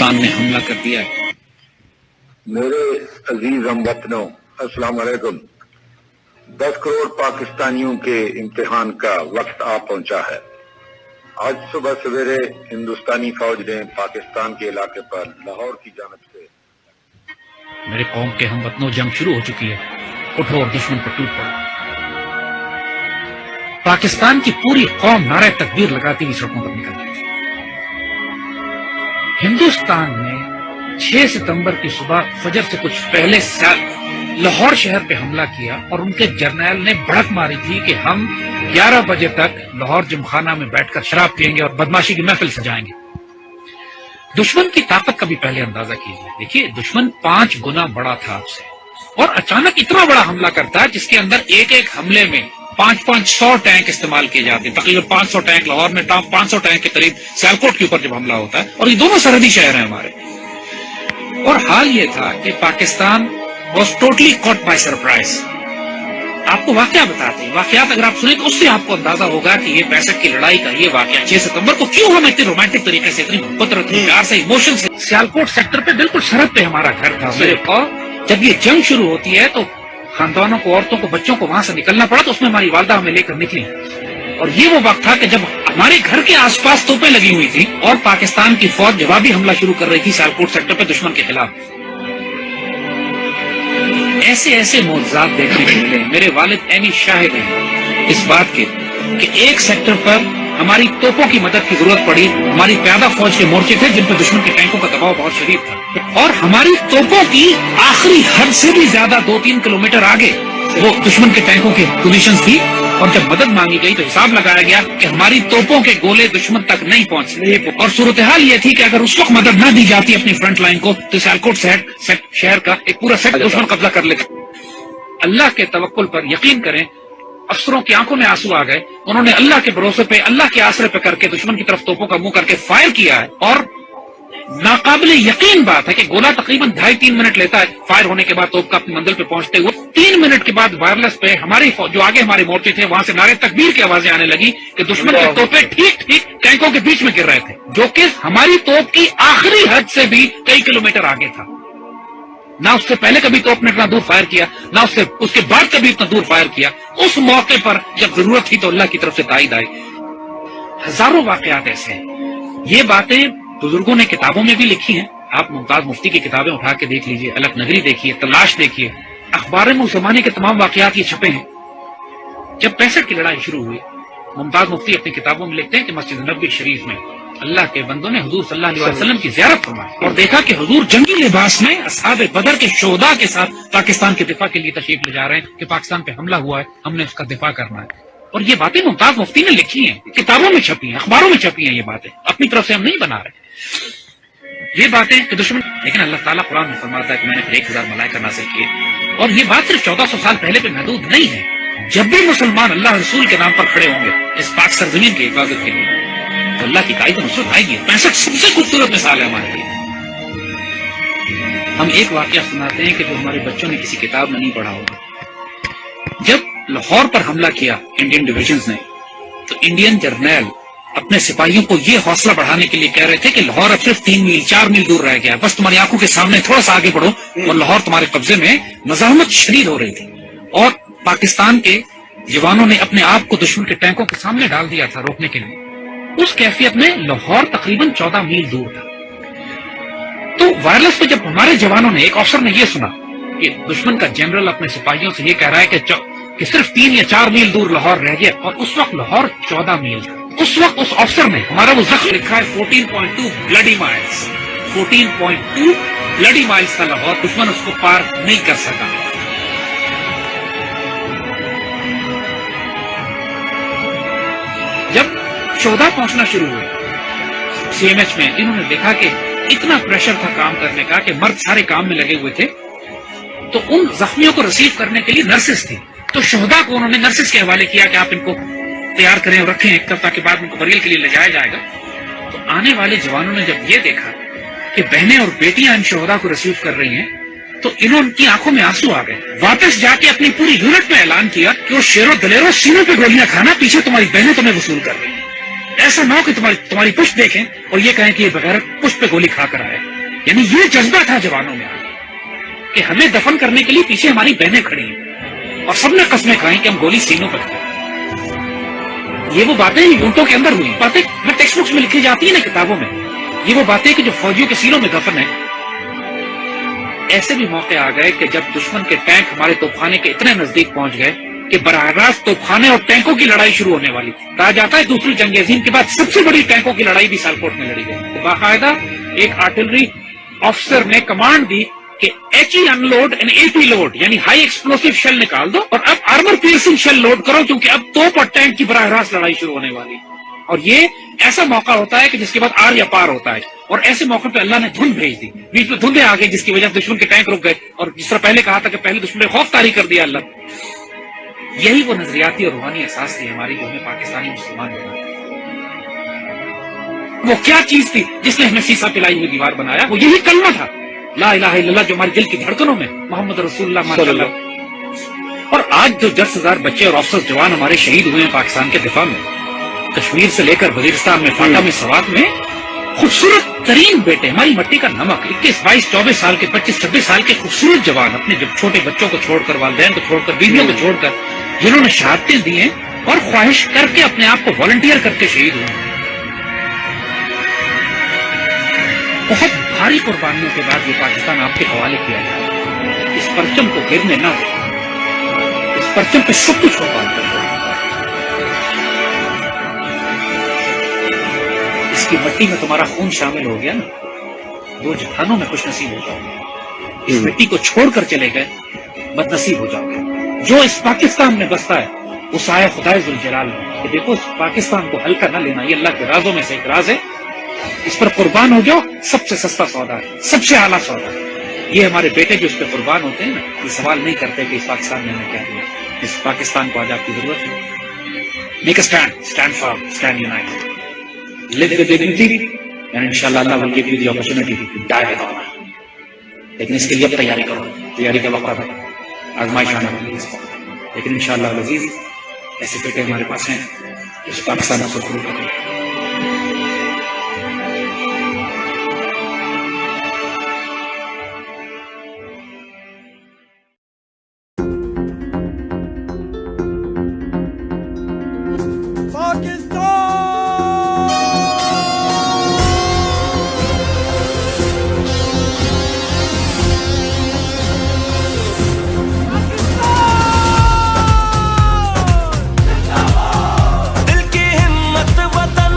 پاکستان نے حملہ کر دیا ہے۔ میرے عزیز ہم وطنوں، السلام علیکم۔ 10 کروڑ پاکستانیوں کے امتحان کا وقت آ پہنچا ہے۔ آج صبح سویرے ہندوستانی فوج نے پاکستان کے علاقے پر لاہور کی جانب سے میرے قوم کے ہم وطنوں، جنگ شروع ہو چکی ہے، اٹھو اور دشمن پر ٹوٹ پڑو۔ پاکستان کی پوری قوم نعرہ تکبیر لگاتی ہوئی سڑکوں پر نکل گئی تھی۔ ہندوستان نے 6 ستمبر کی صبح فجر سے کچھ پہلے لاہور شہر پہ حملہ کیا اور ان کے جرنیل نے بھڑک ماری تھی کہ ہم 11 بجے تک لاہور جمخانہ میں بیٹھ کر شراب پئیں گے اور بدماشی کی محفل سجائیں گے۔ دشمن کی طاقت کا بھی پہلے اندازہ کیجیے۔ دیکھیے، دشمن 5 گنا بڑا تھا آپ سے، اور اچانک اتنا بڑا حملہ کرتا ہے جس کے اندر ایک ایک حملے میں 500 ٹینک استعمال کیے جاتے ہیں۔ تقریباً 500 ٹینک لاہور میں، 500 ٹینک کے قریب سیالکوٹ کے اوپر جب حملہ ہوتا ہے، اور یہ دونوں سرحدی شہر ہیں ہمارے۔ اور حال یہ تھا کہ Pakistan was totally caught by surprise. آپ کو واقعہ بتاتے ہیں، واقعات اگر آپ سنیں تو اس سے آپ کو اندازہ ہوگا کہ یہ 65 کی لڑائی کا یہ واقعہ 6 ستمبر کو کیوں ہم اتنے رومانٹک طریقے سے، اتنی محبت اور اتنی پیار سے، ایموشن سے۔ سیالکوٹ سیکٹر پہ بالکل سرحد پہ ہمارا گھر تھا، اور جب یہ جنگ شروع ہوتی ہے تو خاندانوں کو، عورتوں کو، بچوں کو وہاں سے نکلنا پڑا، تو اس میں ہماری والدہ ہمیں لے کر نکلی۔ اور یہ وہ وقت تھا کہ جب ہمارے گھر کے آس پاس توپیں لگی ہوئی تھی اور پاکستان کی فوج جوابی حملہ شروع کر رہی تھی سیالکوٹ سیکٹر پہ دشمن کے خلاف۔ ایسے ایسے معجزات دیکھنے کو ملے۔ میرے والد عینی شاہد ہیں اس بات کے کہ ایک سیکٹر پر ہماری توپوں کی مدد کی ضرورت پڑی۔ ہماری پیادہ فوج کے مورچے تھے جن پر دشمن کے ٹینکوں کا دباؤ بہت شدید تھا، اور ہماری توپوں کی آخری حد سے بھی زیادہ 2-3 کلومیٹر آگے وہ دشمن کے ٹینکوں کی پوزیشنز تھی۔ اور جب مدد مانگی گئی تو حساب لگایا گیا کہ ہماری توپوں کے گولے دشمن تک نہیں پہنچ رہے، اور صورتحال یہ تھی کہ اگر اس وقت مدد نہ دی جاتی اپنی فرنٹ لائن کو تو سیالکوٹ شہر کا ایک پورا سیٹ دشمن قبضہ کر لیتا۔ اللہ کے توکل پر یقین کریں، افسروں کی آنکھوں میں آنسو آ گئے۔ انہوں نے اللہ کے بھروسے پہ، اللہ کے آسرے پہ کر کے دشمن کی طرف توپوں کا منہ کر کے فائر کیا ہے، اور ناقابل یقین بات ہے کہ گولا تقریباً 2.5-3 منٹ لیتا ہے فائر ہونے کے بعد توپ کا اپنی منزل پہ پہنچتے ہوئے۔ 3 منٹ کے بعد وائرلیس پہ ہماری جو آگے ہمارے مورچے تھے وہاں سے نعرے تکبیر کی آوازیں آنے لگی کہ دشمن کے توپیں ٹھیک ٹینکوں کے بیچ میں گر رہے تھے، جو کہ ہماری توپ کی آخری حد سے بھی کئی کلومیٹر آگے تھا۔ نہ اس سے پہلے کبھی توپ نے اتنا دور فائر کیا، نہ اس کے بعد کبھی اتنا دور فائر کیا۔ اس موقع پر جب ضرورت تھی تو اللہ کی طرف سے تائید آئی۔ ہزاروں واقعات ایسے ہیں۔ یہ باتیں بزرگوں نے کتابوں میں بھی لکھی ہیں۔ آپ ممتاز مفتی کی کتابیں اٹھا کے دیکھ لیجئے، الگ نگری دیکھیے، تلاش دیکھیے، اخبار میں اس زمانے کے تمام واقعات یہ چھپے ہیں۔ جب 65 کی لڑائی شروع ہوئی، ممتاز مفتی اپنی کتابوں میں لکھتے ہیں کہ مسجد نبوی شریف میں اللہ کے بندوں نے حضور صلی اللہ علیہ وسلم کی زیارت فرمائی اور دیکھا کہ حضور جنگی لباس میں اصحاب بدر کے شہداء کے ساتھ پاکستان کے دفاع کے لیے تشریف لے جا رہے ہیں کہ پاکستان پہ حملہ ہوا ہے، ہم نے اس کا دفاع کرنا ہے۔ اور یہ باتیں ممتاز مفتی نے لکھی ہیں، کتابوں میں چھپی ہیں، اخباروں میں چھپی ہیں۔ یہ باتیں اپنی طرف سے ہم نہیں بنا رہے یہ باتیں کہ دشمن، لیکن اللہ تعالیٰ قرآن میں فرماتا ہے کہ میں نے 1000 ملائکہ نازل کیے۔ اور یہ بات صرف 1400 سال پہلے پہ محدود نہیں ہے۔ جب بھی مسلمان اللہ رسول کے نام پر کھڑے ہوں گے اس پاک سرزمین کی حفاظت کے لیے تو اللہ کی تائید و نصرت آئے گی۔ 65 سب سے خوبصورت مثال ہے ہمارے لیے۔ ہم ایک واقعہ سناتے ہیں کہ جو ہمارے بچوں نے کسی کتاب میں نہیں پڑھا ہوگا۔ جب لاہور پر حملہ کیا انڈین ڈویژنز نے تو انڈین جرنیل اپنے سپاہیوں کو یہ حوصلہ بڑھانے کے لیے کہہ رہے تھے کہ لاہور اب صرف 3 میل 4 میل دور رہ گیا، بس تمہاری آنکھوں کے سامنے تھوڑا سا آگے بڑھو، اور لاہور تمہارے قبضے میں۔ مزاحمت شدید ہو رہی تھی اور پاکستان کے جوانوں نے اپنے آپ کو دشمن کے ٹینکوں کے سامنے ڈال دیا تھا روکنے کے لیے۔ اس کیفیت میں لاہور تقریباً 14 میل دور تھا۔ تو وائرلیس پہ جب ہمارے جوانوں نے، ایک افسر نے یہ سنا کہ دشمن کا جنرل اپنے سپاہیوں سے یہ کہہ رہا ہے کہ صرف 3 یا 4 میل دور لاہور رہ گیا، اور اس وقت لاہور 14 میل تھا۔ اس وقت اس افسر نے ہمارا وہ زخم لکھا ہے 14.2 بلڈی مائلز، 14.2 بلڈی مائلز تھا لاہور، دشمن اس کو پار نہیں کر سکا۔ جب شہداء پہنچنا شروع ہوئے CMH میں، انہوں نے دیکھا کہ اتنا پریشر تھا کام کرنے کا کہ مرد سارے کام میں لگے ہوئے تھے، تو ان زخمیوں کو ریسیو کرنے کے لیے نرسز تھی، تو شہداء کو انہوں نے نرسز کے حوالے کیا کہ آپ ان کو تیار کریں اور رکھیں ایک ہفتہ کے بعد ان کو بریل کے لیے لے جایا جائے گا۔ تو آنے والے جوانوں نے جب یہ دیکھا کہ بہنیں اور بیٹیاں ان شہداء کو ریسیو کر رہی ہیں تو ان کی آنکھوں میں آنسو آ گئے۔ واپس جا کے اپنی پوری یونٹ میں اعلان کیا کہ وہ شیرو دلیرو سینوں پہ گولیاں کھانا، پیچھے تمہاری بہنیں تمہیں وصول کر رہی ہیں۔ ایسا نہ ہو کہ تمہاری پشت دیکھیں اور یہ کہیں کہ یہ بغیر پشت پہ گولی کھا کر آئے۔ یعنی یہ جذبہ تھا جوانوں میں کہ ہمیں دفن کرنے کے لیے پیچھے ہماری بہنیں کھڑی ہیں اور سب نے قسمیں کھائیں کہ ہم گولی سینوں پر کھائیں. یہ وہ باتیں یونٹوں کے اندر ہوئی باتیں ٹیکسٹ بکس میں لکھی جاتی ہیں نا کتابوں میں. یہ وہ باتیں کہ جو فوجیوں کے سینوں میں دفن ہیں. ایسے بھی موقع آ گئے کہ جب دشمن کے ٹینک ہمارے توپخانے کے اتنے نزدیک پہنچ گئے کہ براہ راست توپخانے اور ٹینکوں کی لڑائی شروع ہونے والی تھی. کہا جاتا ہے دوسری جنگ عظیم کے بعد سب سے بڑی ٹینکوں کی لڑائی بھی سیالکوٹ میں لڑی گئی. باقاعدہ ایک آرٹلری آفیسر نے کمانڈ دی کہ H E unload and A P load یعنی ہائی ایکسپلوسو شیل نکال دو اور اب آرمر پیئرسنگ شیل لوڈ کرو کیونکہ اب توپ اور ٹینک کی براہ راست لڑائی شروع ہونے والی. اور یہ ایسا موقع ہوتا ہے کہ جس کے بعد آر یا پار ہوتا ہے. اور ایسے موقع پہ اللہ نے دھند بھیج دی. بیچ میں دھندیں آ گئی جس کی وجہ سے دشمن کے ٹینک رک گئے. اور جس طرح پہلے کہا تھا کہ پہلے دشمن نے خوف طاری کر دیا اللہ. یہی وہ نظریاتی اور روحانی احساس تھی ہماری جو ہمیں پاکستانی مسلمان بنا. وہ کیا چیز تھی جس نے ہمیں سیسا پلائی ہوئی دیوار بنایا؟ وہ یہی کلمہ تھا لا الہ الا اللہ جو ہمارے دل کی دھڑکنوں میں محمد رسول اللہ ماشاء اللہ. اور آج جو 10,000 بچے اور افسر جوان ہمارے شہید ہوئے ہیں پاکستان کے دفاع میں، کشمیر سے لے کر وزیرستان میں، فاٹا میں، سوات میں، خوبصورت ترین بیٹے ہماری مٹی کا نمک 21، 22، 24 سال کے، 25، 26 سال کے خوبصورت جوان اپنے جب چھوٹے بچوں کو چھوڑ کر، والدین کو چھوڑ کر، بیویوں کو چھوڑ کر، جنہوں نے شہادتیں دی ہیں اور خواہش کر کے اپنے آپ کو والنٹیئر کر کے شہید ہوئے ہیں. بہت بھاری قربانیوں کے بعد یہ پاکستان آپ کے حوالے کیا جائے. اس پرچم کو گرنے نہ دیں. اس پرچم پہ سب کچھ قربان کر دیں. اس کی مٹی میں تمہارا خون شامل ہو گیا نا، دو جہانوں میں خوش نصیب ہو جاؤ گے. اس مٹی کو چھوڑ کر چلے گئے بد نصیب ہو جاؤ گے. جو اس پاکستان میں بستا ہے اس آیا خدائے ذوالجلال میں کہ دیکھو اس پاکستان کو ہلکا نہ لینا، یہ اللہ کے رازوں میں سے ایک راز ہے. اس پر قربان ہو جاؤ. سب سے سستا سودا ہے، سب سے اعلیٰ سودا ہے. یہ ہمارے بیٹے جو اس پہ قربان ہوتے ہیں نا، یہ سوال نہیں کرتے کہ اس پاکستان نے ہمیں کیا دیا. اس پاکستان کو آج آپ کی ضرورت ہے. Make a stand, stand form, stand United. Live with dignity and inshallah Allah will give you the opportunity to die with honor. لیکن اس کے لیے اب تیاری کرو. تیاری کا وقت ہے، آزمائش آنے والی ہے. لیکن انشاءاللہ العزیز ایسے بیٹے ہمارے پاس ہیں اس پاکستان کو شروع کریں. دل کی ہمت وطن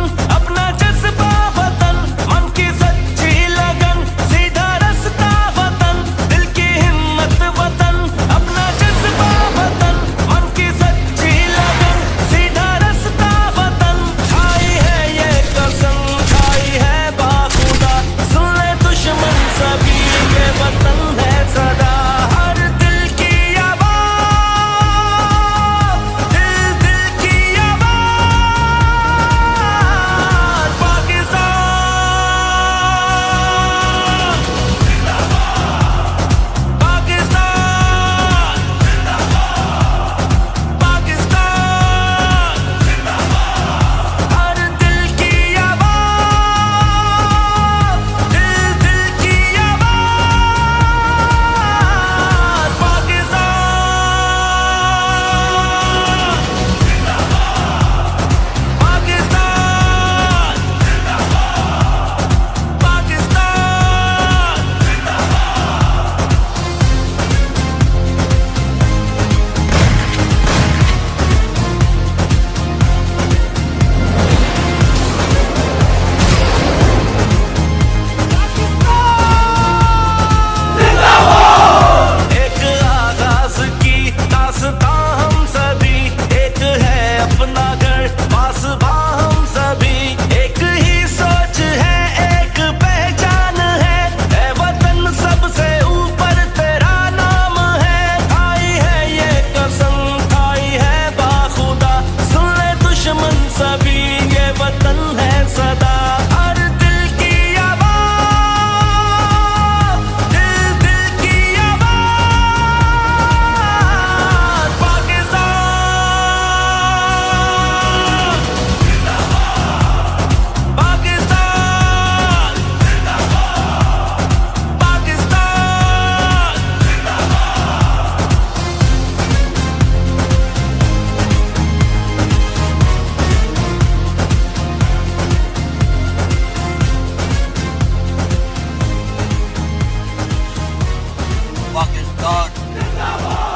زندہ باد